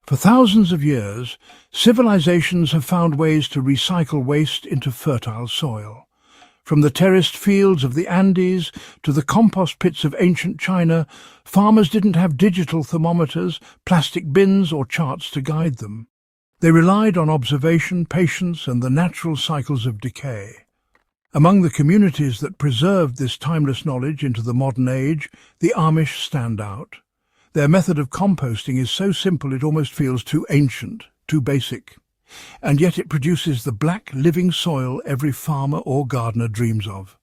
For thousands of years, civilizations have found ways to recycle waste into fertile soil. From the terraced fields of the Andes to the compost pits of ancient China, farmers didn't have digital thermometers, plastic bins or charts to guide them. They relied on observation, patience and the natural cycles of decay. Among the communities that preserved this timeless knowledge into the modern age, the Amish stand out. Their method of composting is so simple it almost feels too ancient, too basic. And yet it produces the black, living soil every farmer or gardener dreams of.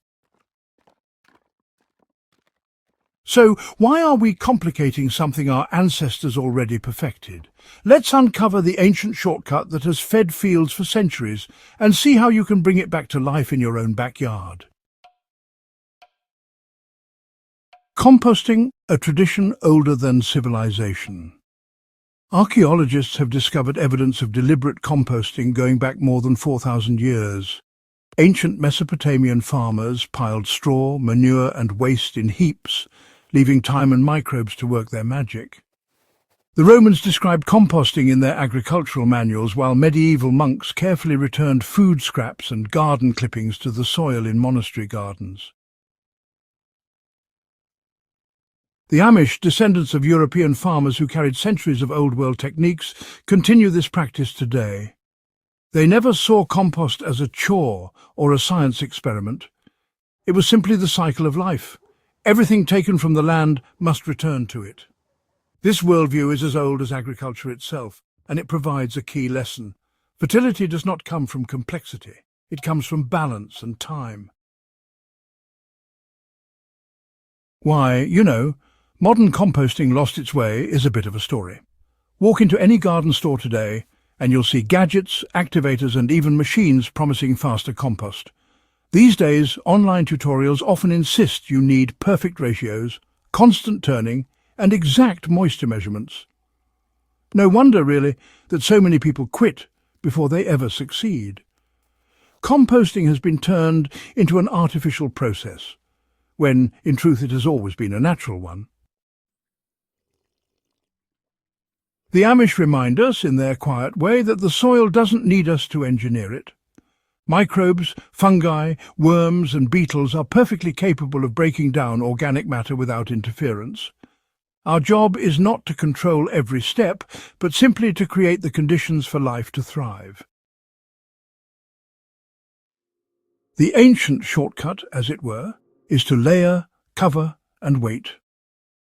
So, why are we complicating something our ancestors already perfected? Let's uncover the ancient shortcut that has fed fields for centuries and see how you can bring it back to life in your own backyard. Composting, a tradition older than civilization. Archaeologists have discovered evidence of deliberate composting going back more than 4,000 years. Ancient Mesopotamian farmers piled straw, manure and waste in heaps, leaving time and microbes to work their magic. The Romans described composting in their agricultural manuals, while medieval monks carefully returned food scraps and garden clippings to the soil in monastery gardens. The Amish, descendants of European farmers who carried centuries of old-world techniques, continue this practice today. They never saw compost as a chore or a science experiment. It was simply the cycle of life. Everything taken from the land must return to it. This worldview is as old as agriculture itself, and it provides a key lesson. Fertility does not come from complexity. It comes from balance and time. Why, modern composting lost its way is a bit of a story. Walk into any garden store today and you'll see gadgets, activators and even machines promising faster compost. These days, online tutorials often insist you need perfect ratios, constant turning and exact moisture measurements. No wonder, really, that so many people quit before they ever succeed. Composting has been turned into an artificial process, when, in truth, it has always been a natural one. The Amish remind us, in their quiet way, that the soil doesn't need us to engineer it. Microbes, fungi, worms and beetles are perfectly capable of breaking down organic matter without interference. Our job is not to control every step, but simply to create the conditions for life to thrive. The ancient shortcut, as it were, is to layer, cover and wait.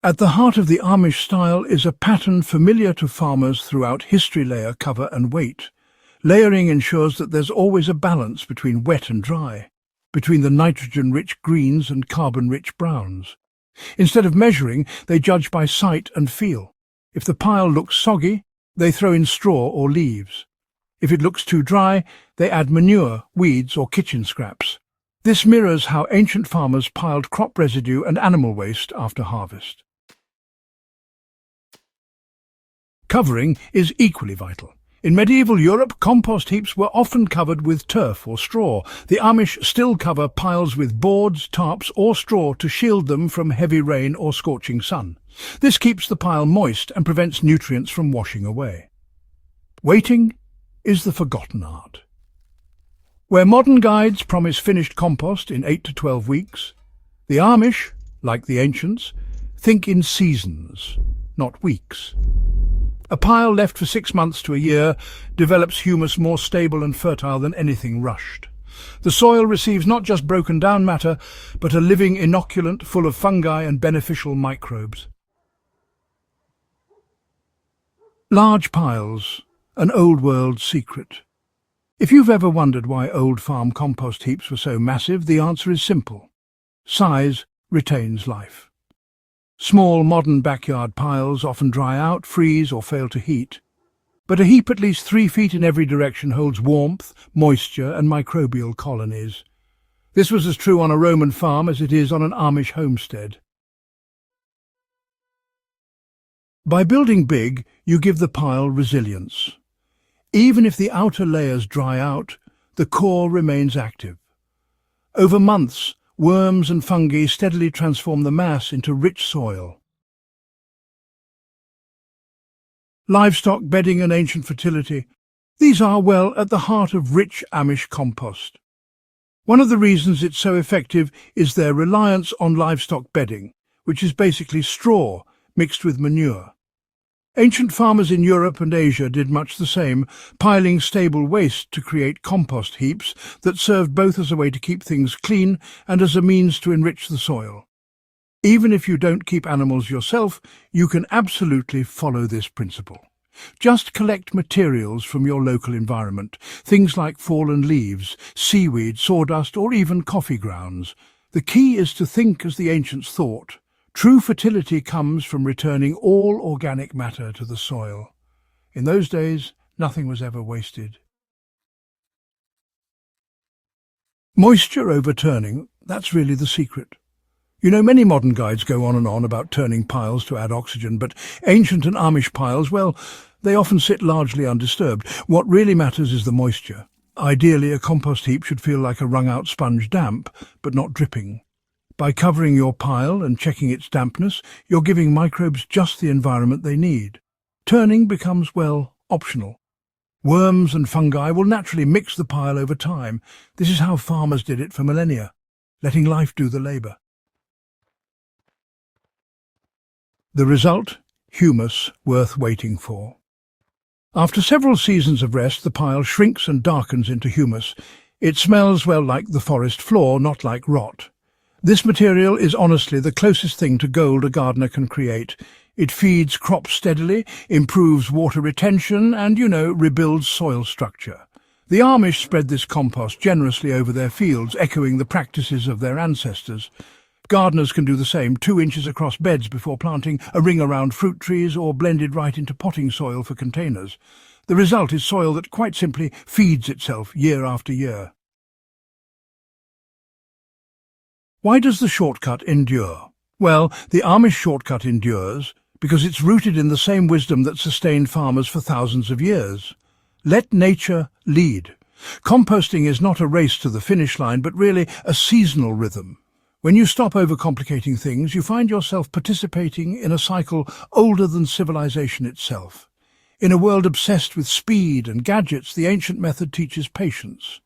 At the heart of the Amish style is a pattern familiar to farmers throughout history: layer, cover and wait. Layering ensures that there's always a balance between wet and dry, between the nitrogen-rich greens and carbon-rich browns. Instead of measuring, they judge by sight and feel. If the pile looks soggy, they throw in straw or leaves. If it looks too dry, they add manure, weeds or kitchen scraps. This mirrors how ancient farmers piled crop residue and animal waste after harvest. Covering is equally vital. In medieval Europe, compost heaps were often covered with turf or straw. The Amish still cover piles with boards, tarps or straw to shield them from heavy rain or scorching sun. This keeps the pile moist and prevents nutrients from washing away. Waiting is the forgotten art. Where modern guides promise finished compost in 8 to 12 weeks, the Amish, like the ancients, think in seasons, not weeks. A pile left for 6 months to a year develops humus more stable and fertile than anything rushed. The soil receives not just broken down matter, but a living inoculant full of fungi and beneficial microbes. Large piles, an old world secret. If you've ever wondered why old farm compost heaps were so massive, the answer is simple. Size retains life. Small modern backyard piles often dry out, freeze or fail to heat. But a heap at least 3 feet in every direction holds warmth, moisture and microbial colonies. This was as true on a Roman farm as it is on an Amish homestead. By building big, you give the pile resilience. Even if the outer layers dry out, the core remains active. Over months, worms and fungi steadily transform the mass into rich soil. livestock bedding and ancient fertility. These are, well, at the heart of rich Amish compost. One of the reasons it's so effective is their reliance on livestock bedding, which is basically straw mixed with manure. Ancient farmers in Europe and Asia did much the same, piling stable waste to create compost heaps that served both as a way to keep things clean and as a means to enrich the soil. Even if you don't keep animals yourself, you can absolutely follow this principle. Just collect materials from your local environment, things like fallen leaves, seaweed, sawdust, or even coffee grounds. The key is to think as the ancients thought. True fertility comes from returning all organic matter to the soil. In those days, nothing was ever wasted. Moisture overturning, that's really the secret. You know, many modern guides go on and on about turning piles to add oxygen, but ancient and Amish piles, well, they often sit largely undisturbed. What really matters is the moisture. Ideally, a compost heap should feel like a wrung-out sponge, damp, but not dripping. By covering your pile and checking its dampness, you're giving microbes just the environment they need. Turning becomes, well, optional. Worms and fungi will naturally mix the pile over time. This is how farmers did it for millennia, letting life do the labour. The result? Humus worth waiting for. After several seasons of rest, the pile shrinks and darkens into humus. It smells, well, like the forest floor, not like rot. This material is honestly the closest thing to gold a gardener can create. It feeds crops steadily, improves water retention and, rebuilds soil structure. The Amish spread this compost generously over their fields, echoing the practices of their ancestors. Gardeners can do the same, 2 inches across beds before planting, a ring around fruit trees, or blended right into potting soil for containers. The result is soil that quite simply feeds itself year after year. Why does the shortcut endure? Well, the Amish shortcut endures because it's rooted in the same wisdom that sustained farmers for thousands of years. Let nature lead. Composting is not a race to the finish line, but really a seasonal rhythm. When you stop overcomplicating things, you find yourself participating in a cycle older than civilization itself. In a world obsessed with speed and gadgets, the ancient method teaches patience.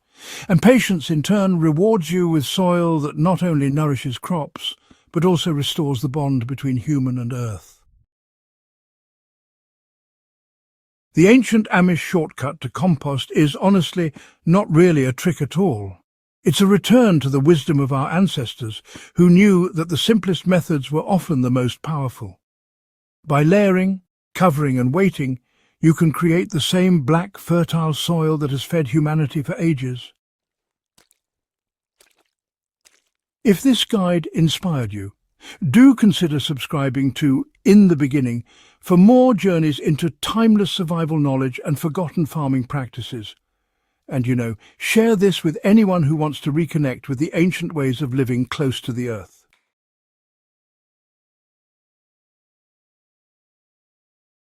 And patience, in turn, rewards you with soil that not only nourishes crops, but also restores the bond between human and earth. The ancient Amish shortcut to compost is, honestly, not really a trick at all. It's a return to the wisdom of our ancestors, who knew that the simplest methods were often the most powerful. By layering, covering and waiting, you can create the same black, fertile soil that has fed humanity for ages. If this guide inspired you, do consider subscribing to In the Beginning for more journeys into timeless survival knowledge and forgotten farming practices. And share this with anyone who wants to reconnect with the ancient ways of living close to the earth.